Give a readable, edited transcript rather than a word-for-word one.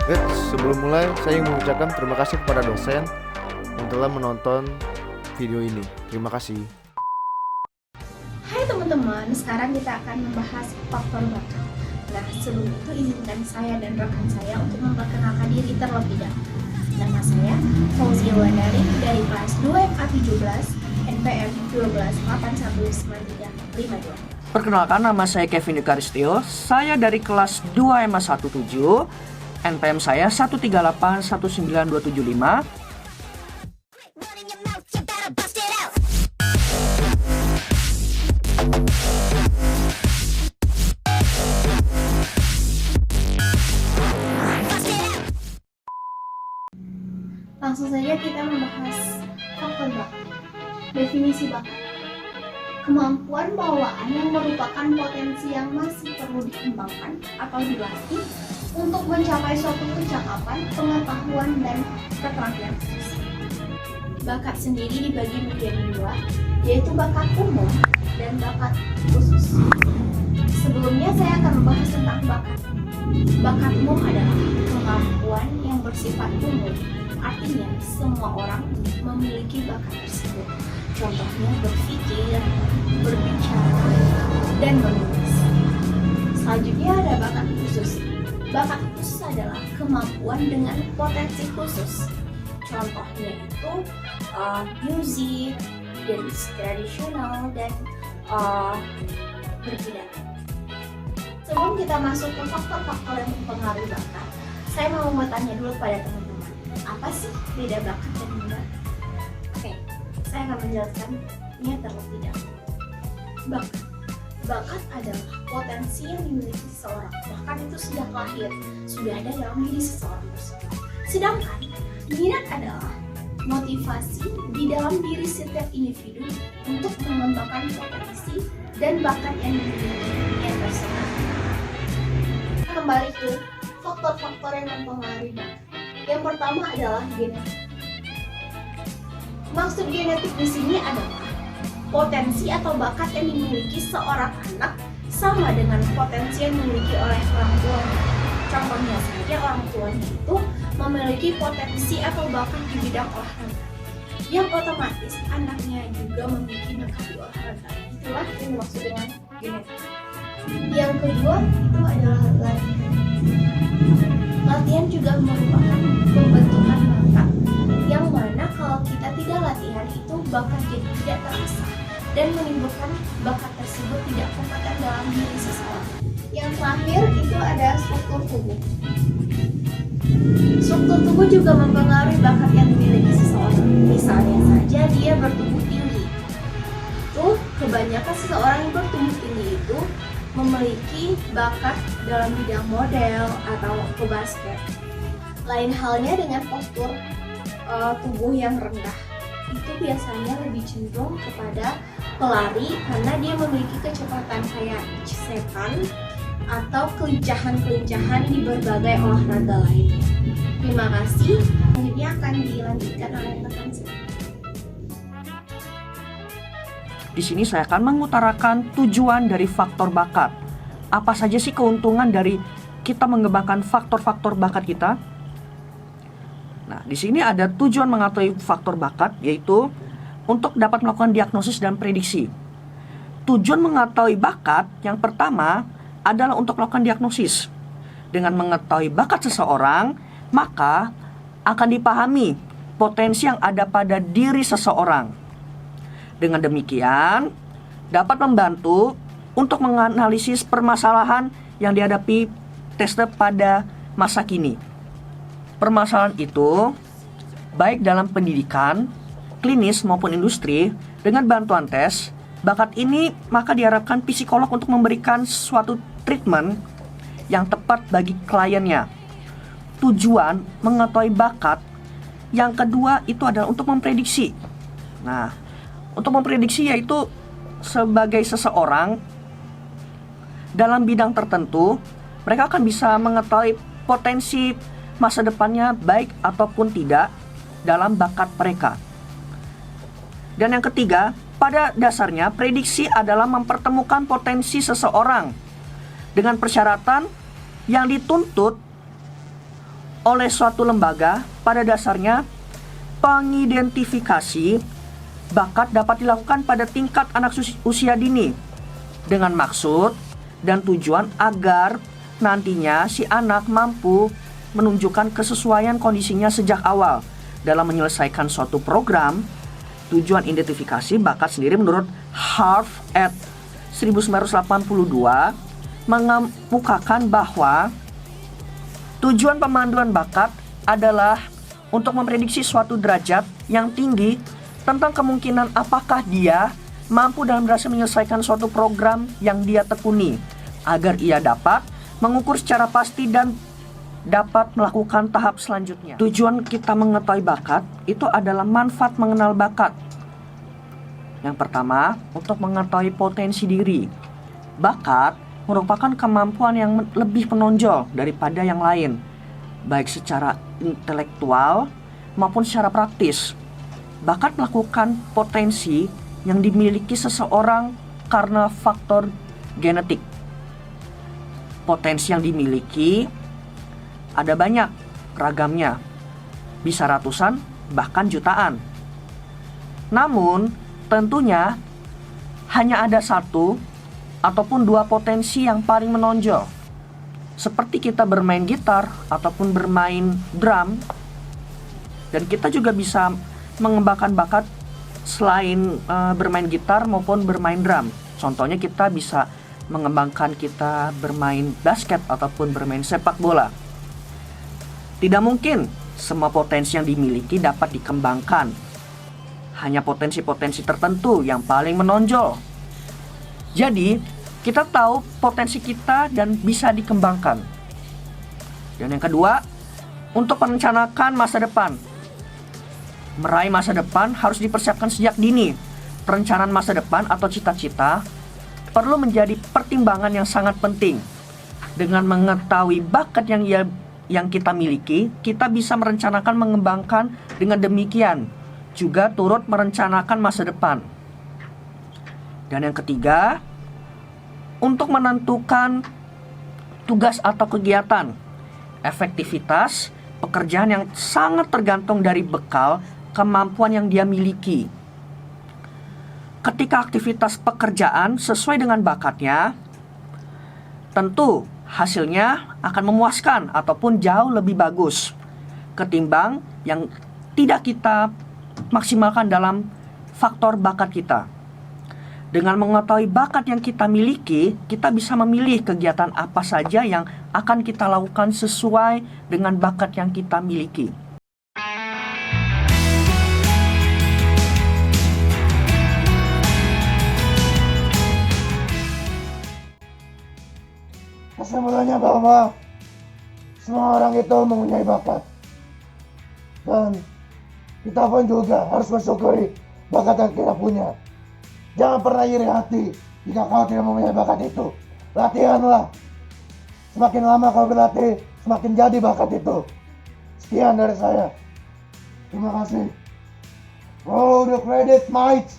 Sebelum mulai, saya ingin mengucapkan terima kasih kepada dosen yang telah menonton video ini. Terima kasih. Hai teman-teman, sekarang kita akan membahas faktor bakat. Nah, sebelum itu izinkan saya dan rekan saya untuk memperkenalkan diri terlebih dahulu. Nama saya Fauzia Wandari dari kelas 2 MA 17, NPM 12819352. Perkenalkan, nama saya Kevin Yukaristio. Saya dari kelas 2 MA 17, NPM saya 1381975. Langsung saja kita membahas faktor bakat. Definisi bakat: kemampuan bawaan yang merupakan potensi yang masih perlu dikembangkan atau dilatih untuk mencapai suatu kecakapan, pengetahuan, dan keterampilan khusus. Bakat sendiri dibagi menjadi dua, yaitu bakat umum dan bakat khusus. Sebelumnya saya akan membahas tentang bakat. Bakat umum adalah kemampuan yang bersifat umum. Artinya, semua orang memiliki bakat tersebut. Contohnya berpikir, berbicara, dan menulis. Selanjutnya ada bakat khusus. Bakat khusus adalah kemampuan dengan potensi khusus. Contohnya itu musik, dance tradisional, dan berpidato. Sebelum kita masuk ke faktor-faktor yang mempengaruhi bakat, saya mau bertanya dulu pada teman-teman, apa sih beda bakat dan minat? Oke, saya akan menjelaskannya terlebih dahulu. Bakat adalah potensi yang dimiliki seseorang, bahkan itu sejak lahir sudah ada dalam diri seseorang tersebut. Sedangkan minat adalah motivasi di dalam diri setiap individu untuk mengembangkan potensi dan bakat yang dimilikinya tersebut. Kembali ke faktor-faktor yang mempengaruhi bakat. Yang pertama adalah genetik. Maksud genetik di sini adalah potensi atau bakat yang dimiliki seorang anak sama dengan potensi yang dimiliki oleh orang tuanya. Contohnya saja, orang tuanya itu memiliki potensi atau bakat di bidang olahraga, yang otomatis anaknya juga memiliki bakat di olahraga. Itulah yang dimaksud dengan genetik. Yang kedua itu adalah latihan. Latihan juga merupakan pembentukan bakat, yang mana kalau kita tidak latihan itu bakat jadi tidak terasah dan menimbulkan bakat tersebut tidak kompeten dalam diri seseorang. Yang terakhir itu ada struktur tubuh. Struktur tubuh juga mempengaruhi bakat yang dimiliki seseorang. Misalnya saja dia bertubuh tinggi. Itu kebanyakan seseorang yang bertubuh tinggi itu memiliki bakat dalam bidang model atau ke basket. Lain halnya dengan postur tubuh yang rendah. Itu biasanya lebih cenderung kepada pelari karena dia memiliki kecepatan kayak setan atau kelincahan-kelincahan di berbagai olahraga lainnya. Terima kasih. Selanjutnya akan dilanjutkan oleh rekan saya. Di sini saya akan mengutarakan tujuan dari faktor bakat. Apa saja sih keuntungan dari kita mengembangkan faktor-faktor bakat kita? Nah, di sini ada tujuan mengetahui faktor bakat, yaitu untuk dapat melakukan diagnosis dan prediksi. Tujuan mengetahui bakat yang pertama adalah untuk melakukan diagnosis. Dengan mengetahui bakat seseorang, maka akan dipahami potensi yang ada pada diri seseorang. Dengan demikian, dapat membantu untuk menganalisis permasalahan yang dihadapi tester pada masa kini. Permasalahan itu, baik dalam pendidikan, klinis maupun industri, dengan bantuan tes, bakat ini maka diharapkan psikolog untuk memberikan suatu treatment yang tepat bagi kliennya. Tujuan mengetahui bakat yang kedua itu adalah untuk memprediksi. Nah, untuk memprediksi yaitu sebagai seseorang dalam bidang tertentu, mereka akan bisa mengetahui potensi masa depannya baik ataupun tidak dalam bakat mereka. Dan yang ketiga, pada dasarnya prediksi adalah mempertemukan potensi seseorang dengan persyaratan yang dituntut oleh suatu lembaga. Pada dasarnya, pengidentifikasi bakat dapat dilakukan pada tingkat anak usia dini dengan maksud dan tujuan agar nantinya si anak mampu menunjukkan kesesuaian kondisinya sejak awal dalam menyelesaikan suatu program. Tujuan identifikasi bakat sendiri menurut Harv et 1982 mengemukakan bahwa tujuan pemanduan bakat adalah untuk memprediksi suatu derajat yang tinggi tentang kemungkinan apakah dia mampu dan berhasil menyelesaikan suatu program yang dia tekuni, agar ia dapat mengukur secara pasti dan dapat melakukan tahap selanjutnya. Tujuan kita mengetahui bakat itu adalah manfaat mengenal bakat. Yang pertama, untuk mengetahui potensi diri. Bakat merupakan kemampuan yang lebih menonjol daripada yang lain, baik secara intelektual maupun secara praktis. Bakat melakukan potensi yang dimiliki seseorang karena faktor genetik. Potensi yang dimiliki ada banyak ragamnya, bisa ratusan bahkan jutaan. Namun tentunya hanya ada satu ataupun dua potensi yang paling menonjol. Seperti kita bermain gitar ataupun bermain drum, dan kita juga bisa mengembangkan bakat selain bermain gitar maupun bermain drum. Contohnya kita bisa mengembangkan kita bermain basket ataupun bermain sepak bola. Tidak mungkin semua potensi yang dimiliki dapat dikembangkan. Hanya potensi-potensi tertentu yang paling menonjol. Jadi, kita tahu potensi kita dan bisa dikembangkan. Dan yang kedua, untuk merencanakan masa depan. Meraih masa depan harus dipersiapkan sejak dini. Perencanaan masa depan atau cita-cita perlu menjadi pertimbangan yang sangat penting. Dengan mengetahui bakat yang kita miliki, kita bisa merencanakan mengembangkan dengan demikian. Juga turut merencanakan masa depan. Dan yang ketiga, untuk menentukan tugas atau kegiatan, efektivitas pekerjaan yang sangat tergantung dari bekal kemampuan yang dia miliki. Ketika aktivitas pekerjaan sesuai dengan bakatnya, tentu hasilnya akan memuaskan ataupun jauh lebih bagus ketimbang yang tidak kita maksimalkan dalam faktor bakat kita. Dengan mengetahui bakat yang kita miliki, kita bisa memilih kegiatan apa saja yang akan kita lakukan sesuai dengan bakat yang kita miliki. Kesimpulannya bahwa semua orang itu mempunyai bakat. Dan kita pun juga harus mensyukuri bakat yang kita punya. Jangan pernah iri hati jika kau tidak mempunyai bakat itu. Latihanlah. Semakin lama kau berlatih, semakin jadi bakat itu. Sekian dari saya. Terima kasih. Roll the credit, mates.